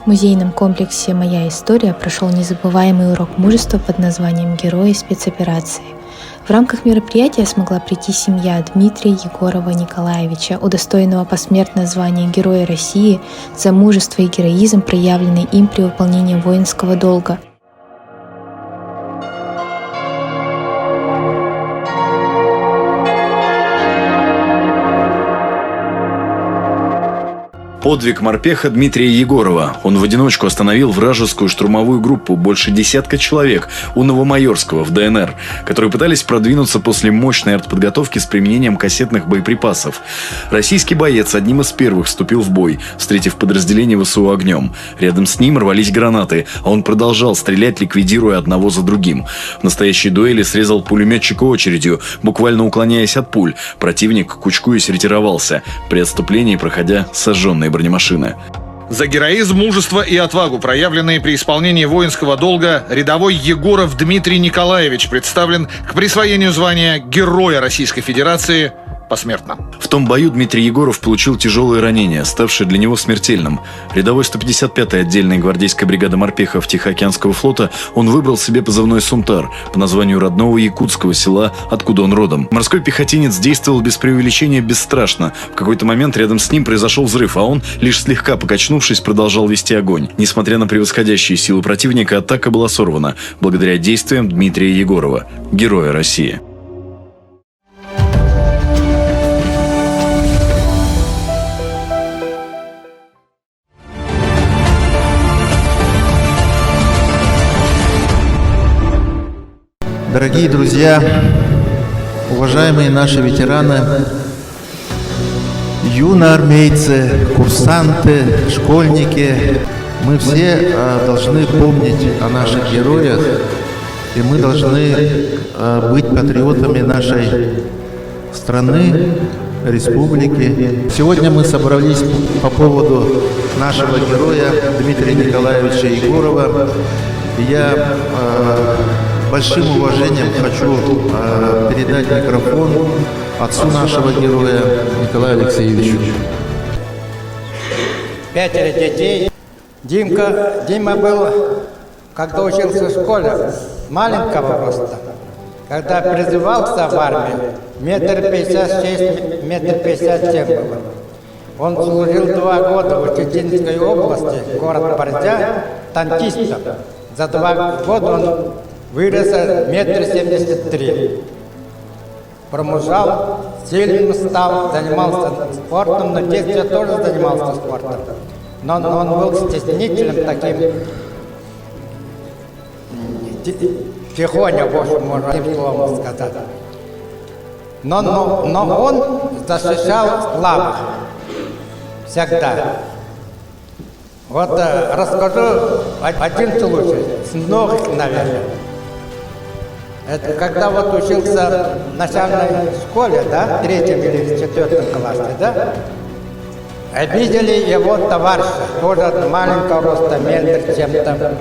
В музейном комплексе «Моя история» прошел незабываемый урок мужества под названием «Герои спецоперации». В рамках мероприятия смогла прийти семья Дмитрия Егорова Николаевича, удостоенного посмертно звания Героя России за мужество и героизм, проявленный им при выполнении воинского долга. Подвиг морпеха Дмитрия Егорова. Он в одиночку остановил вражескую штурмовую группу больше десятка человек у Новомайорского в ДНР, которые пытались продвинуться после мощной артподготовки с применением кассетных боеприпасов. Российский боец одним из первых вступил в бой, встретив подразделение ВСУ огнем. Рядом с ним рвались гранаты, а он продолжал стрелять, ликвидируя одного за другим. В настоящей дуэли срезал пулеметчика очередью, буквально уклоняясь от пуль. Противник, кучкуясь, ретировался, при отступлении проходя сожженные бронемашины. За героизм, мужество и отвагу, проявленные при исполнении воинского долга, рядовой Егоров Дмитрий Николаевич представлен к присвоению звания Героя Российской Федерации посмертно. В том бою Дмитрий Егоров получил тяжелое ранение, ставшее для него смертельным. Рядовой 155-й отдельной гвардейской бригады морпехов Тихоокеанского флота, он выбрал себе позывной «Сумтар» по названию родного якутского села, откуда он родом. Морской пехотинец действовал без преувеличения бесстрашно. В какой-то момент рядом с ним произошел взрыв, а он, лишь слегка покачнувшись, продолжал вести огонь. Несмотря на превосходящие силы противника, атака была сорвана благодаря действиям Дмитрия Егорова, Героя России. Дорогие друзья, уважаемые наши ветераны, юноармейцы, курсанты, школьники, мы все должны помнить о наших героях, и мы должны быть патриотами нашей страны, республики. Сегодня мы собрались по поводу нашего героя Дмитрия Николаевича Егорова. Я большим уважением хочу передать микрофон отцу нашего героя Николаю Алексеевичу. 5 детей. Дима был, когда учился в школе, маленького роста. Когда призывался в армию, 1,56 м, 1,57 м был. Он служил 2 года в Чеченской области, город Борзя, танкистом. За 2 года он вырос 1,73 м. Промужал, сильным стал, занимался спортом, но в детстве тоже занимался спортом. Но он был стеснительным таким, тихоня, можно одним словом сказать. Но он защищал слабых всегда. Вот расскажу один случай, с многих, наверное. Это когда вот учился в начальной школе, да, в 3 или 4 классе, да, обидели его товарища, тоже маленького роста, метр чем-то.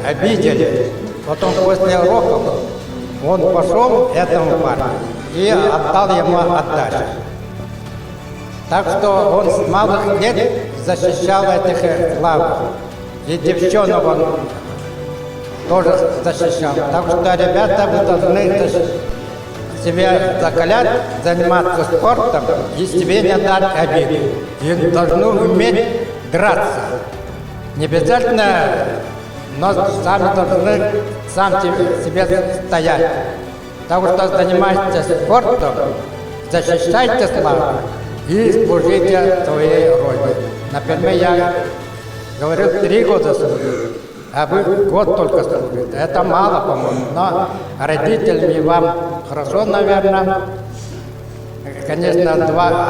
Обидели. Потом после уроков он пошел этому парню и отдал ему отдачу. Так что он с малых лет защищал этих слабых. И девчонок он тоже защищал. Так что, ребята, вы должны себя закалять, заниматься спортом и себе не дать обиды. И должны уметь драться. Не обязательно, но сами должны себе стоять. Так что занимайтесь спортом, защищайте слабых и служите своей родине. Например, я говорил, 3 года служил, а вы год только служите. Это мало, по-моему, но родителям и вам хорошо, наверное. Конечно,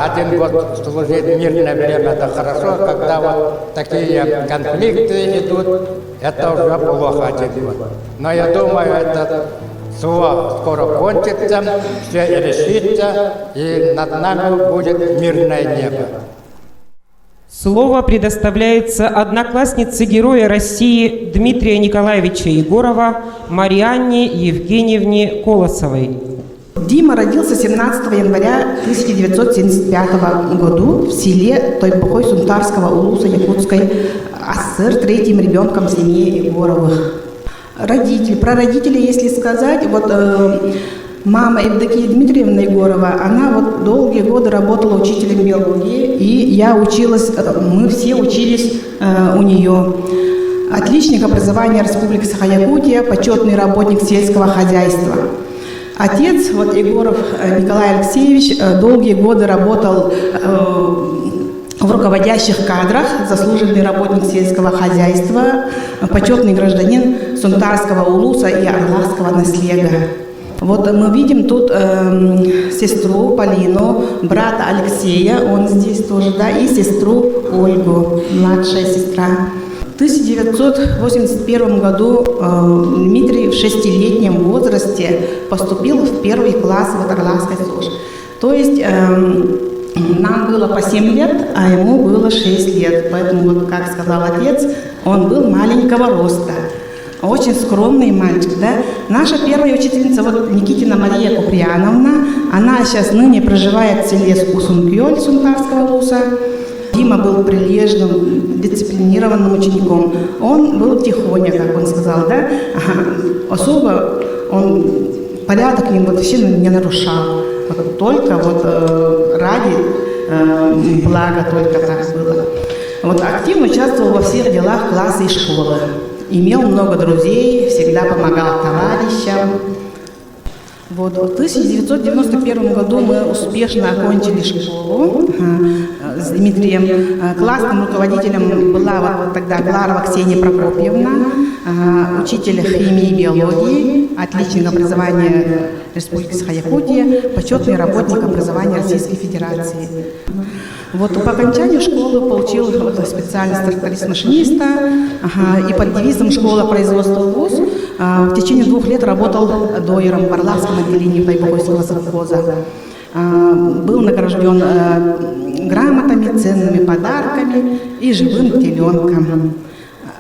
1 год служить в мирное время – это хорошо, когда вот такие конфликты идут, это уже плохо 1 год. Но я думаю, это скоро кончится, все решится, и над нами будет мирное небо. Слово предоставляется однокласснице Героя России Дмитрия Николаевича Егорова Марианне Евгеньевне Колосовой. Дима родился 17 января 1975 года в селе Тойпохой Сунтарского улуса Якутской АССР, третьим ребенком в семье Егоровых. Про родителей, если сказать, вот мама Евдокия Дмитриевна Егорова, она вот долгие годы работала учителем биологии, и мы все учились у нее. Отличник образования Республики Саха-Якутия, почетный работник сельского хозяйства. Отец, вот Егоров Николай Алексеевич, долгие годы работал в руководящих кадрах, заслуженный работник сельского хозяйства, почетный гражданин Сунтарского улуса и Орловского наслега. Вот мы видим тут сестру Полину, брата Алексея, он здесь тоже, да, и сестру Ольгу, младшая сестра. В 1981 году Дмитрий в 6-летнем возрасте поступил в 1 класс в Орловской СОЖ. То есть нам было по 7 лет, а ему было 6 лет. Поэтому, вот, как сказал отец, он был маленького роста. Очень скромный мальчик, да. Наша первая учительница, вот Никитина Мария Куприяновна, она сейчас ныне проживает в селе Скусункёль Сунтарского улуса. Дима был прилежным, дисциплинированным учеником. Он был тихоня, как он сказал, да. Особо он порядок им вообще не нарушал. Вот только вот ради блага только так было. Вот активно участвовал во всех делах класса и школы. Имел много друзей, всегда помогал товарищам. Вот, в 1991 году мы успешно окончили школу с Дмитрием. Классным руководителем была вот тогда Гларова Ксения Прокопьевна, учитель химии и биологии, отличник образования Республики Саха-Якутия, почетный работник образования Российской Федерации. Вот по окончанию школы получил специальность тракторист-машиниста, и под девизом «Школа производства ВУЗ» в течение 2 лет работал дойером в Орловском отделении Тайбохойского совхоза. Был награжден грамотами, ценными подарками и живым теленком.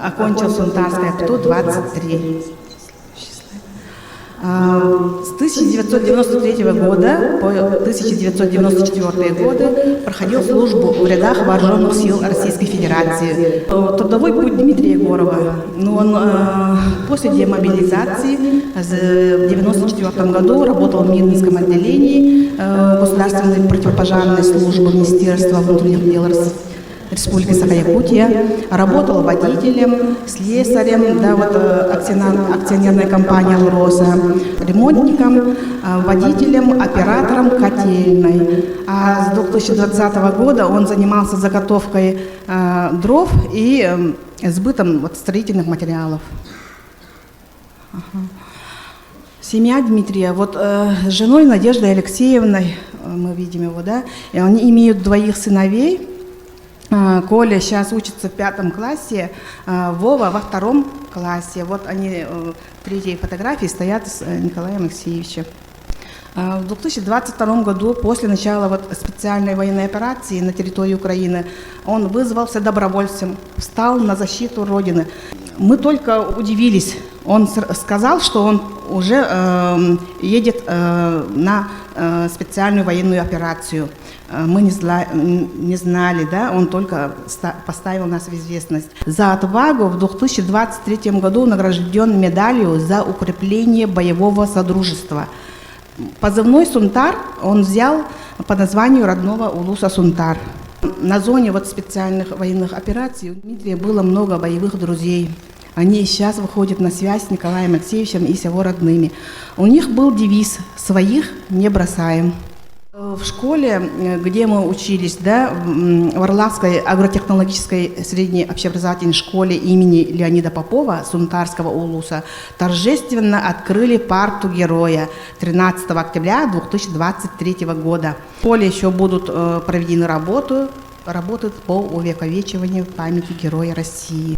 Окончил Сунтарское ПТУ 23. С 1993 года по 1994 годы проходил службу в рядах вооруженных сил Российской Федерации. Трудовой путь Дмитрия Егорова. Он после демобилизации в 1994 году работал в Мирнинском отделении Государственной противопожарной службы Министерства внутренних дел Республики Саха-Якутия, работал водителем, слесарем, да, вот, акционерная компания «Лроса», ремонтником, водителем, оператором котельной. А с 2020 года он занимался заготовкой дров и сбытом вот, строительных материалов. Семья Дмитрия, вот с женой Надеждой Алексеевной, мы видим его, да, и они имеют 2 сыновей. Коля сейчас учится в 5 классе, Вова во 2 классе. Вот они в 3-й фотографии стоят с Николаем Алексеевичем. В 2022 году, после начала вот специальной военной операции на территории Украины, он вызвался добровольцем, встал на защиту Родины. Мы только удивились. Он сказал, что он уже едет на специальную военную операцию. Мы не знали, да, он только поставил нас в известность. За отвагу в 2023 году награжден медалью за укрепление боевого содружества. Позывной «Сунтар» он взял по названию родного улуса Сунтар. На зоне вот специальных военных операций у Дмитрия было много боевых друзей. Они сейчас выходят на связь с Николаем Алексеевичем и с его родными. У них был девиз «Своих не бросаем». В школе, где мы учились, да, в Орловской агротехнологической средней общеобразовательной школе имени Леонида Попова Сунтарского улуса, торжественно открыли парту героя 13 октября 2023 года. В школе еще будут проведены работы по увековечиванию памяти Героя России.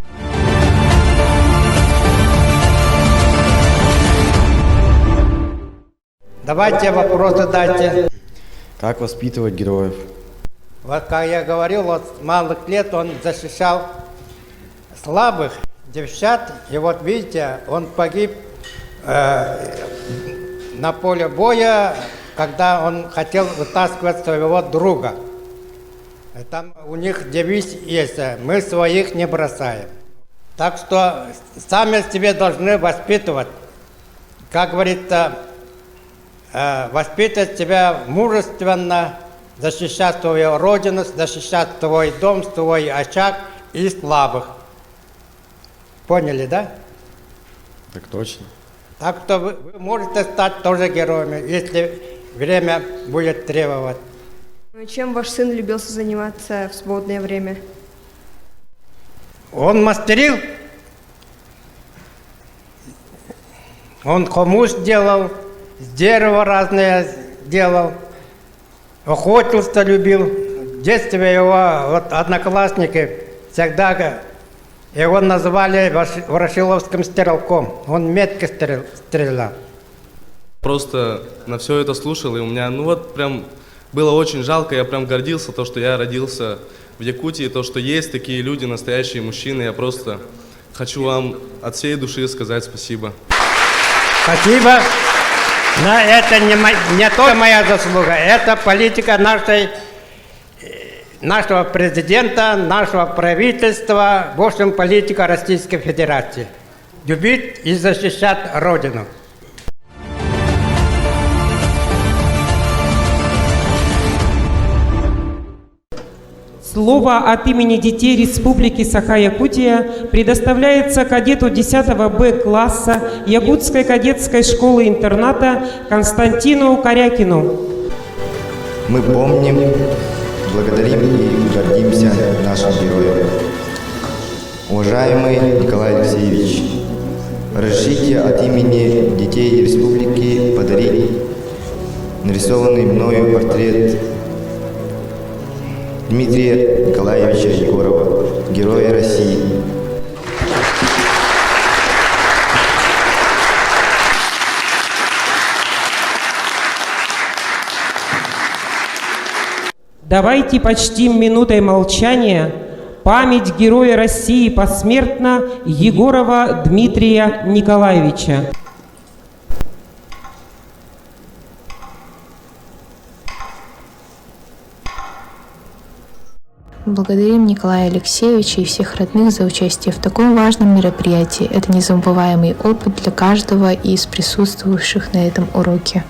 Давайте вопросы дайте. Как воспитывать героев? Вот как я говорил, вот с малых лет он защищал слабых девчат. И вот видите, он погиб на поле боя, когда он хотел вытаскивать своего друга. Там у них девиз есть: «Мы своих не бросаем». Так что сами себе должны воспитывать, как говорится, воспитывать себя мужественно, защищать свою родину, защищать свой дом, свой очаг и слабых. Поняли, да? Так точно. Так что вы можете стать тоже героями, если время будет требовать. Чем ваш сын любился заниматься в свободное время? Он мастерил, он хомут делал, с дерева разные делал, охотился любил. В детстве его вот одноклассники всегда его называли Ворошиловским стрелком. Он метко стрелял. Просто на все это слушал, и у меня, прям было очень жалко, я прям гордился, то, что я родился в Якутии, то, что есть такие люди, настоящие мужчины. Я просто хочу вам от всей души сказать спасибо. Спасибо. Но это не только моя заслуга, это политика нашего президента, нашего правительства, в общем, политика Российской Федерации. Любить и защищать Родину. Слово от имени детей Республики Саха-Якутия предоставляется кадету 10 Б класса Якутской кадетской школы-интерната Константину Корякину. Мы помним, благодарим и гордимся нашим героям. Уважаемый Николай Алексеевич, разрешите от имени детей республики подарить нарисованный мною портрет Дмитрия Николаевича Егорова, Героя России. Давайте почтим минутой молчания память Героя России посмертно Егорова Дмитрия Николаевича. Благодарим Николая Алексеевича и всех родных за участие в таком важном мероприятии. Это незабываемый опыт для каждого из присутствующих на этом уроке.